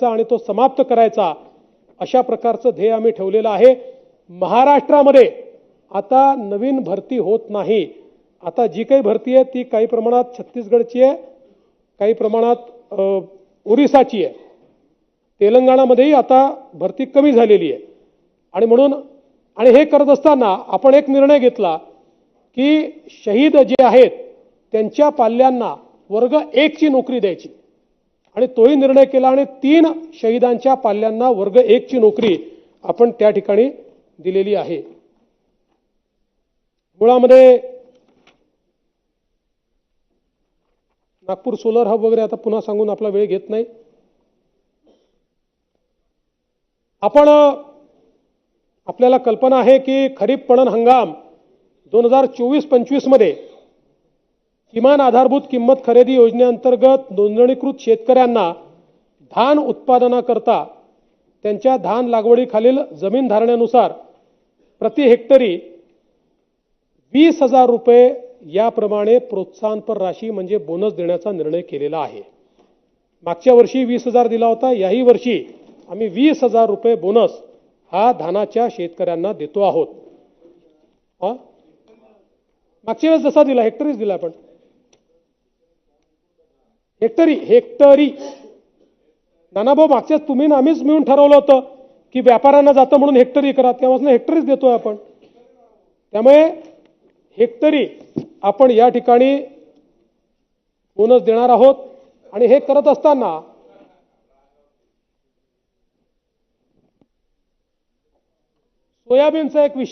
आणि तो समाप्त करायचा अशा प्रकारचं ध्येय आम्ही ठेवलेलं आहे। महाराष्ट्रामध्ये आता नवीन भरती होत नाही। आता जी काही भरती आहे ती काही प्रमाणात छत्तीसगडची आहे, काही प्रमाणात ओरिसाची आहे, तेलंगणामध्येही आता भरती कमी झालेली आहे। आणि म्हणून हे करत असताना आपण एक निर्णय घेतला की शहीद जे आहेत त्यांच्या पाल्यांना वर्ग 1 ची नोकरी द्यायची आणि तोही निर्णय केला आणि 3 शहीदांच्या पाल्यांना वर्ग 1 ची नोकरी आपण त्या ठिकाणी दिलेली आहे। मुळामध्ये नागपूर सोलर हब वगैरे आता पुन्हा सांगून आपला वेळ घेत नाही। आपल्याला कल्पना आहे की खरीप पणन हंगाम 2024-25 मध्ये किमान आधारभूत किंमत खरेदी योजनेअंतर्गत नोंदणीकृत शेतकऱ्यांना धान उत्पादनाकरता त्यांच्या धान लागवडीखालील जमीन धारण्यानुसार प्रति हेक्टरी 20,000 रुपये याप्रमाणे प्रोत्साहनपर राशी म्हणजे बोनस देण्याचा निर्णय केलेला आहे। मागच्या वर्षी 20,000 दिला होता, याही वर्षी आम्ही 20,000 रुपये बोनस हा धानाच्या शेतकऱ्यांना देतो आहोत। मागच्या वेळेस जसा दिला हेक्टरीच दिला आपण, हेक्टरी नानाभाऊ मागच्याच तुम्ही आम्हीच मिळून ठरवलं होतं की व्यापाऱ्यांना जातं म्हणून हेक्टरी करा, तेव्हापासून हेक्टरीच देतोय आपण। त्यामुळे हेक्टरी आपण या ठिकाणी बोनस देणार आहोत। आणि हे करत असताना सोयाबीनचा एक विषय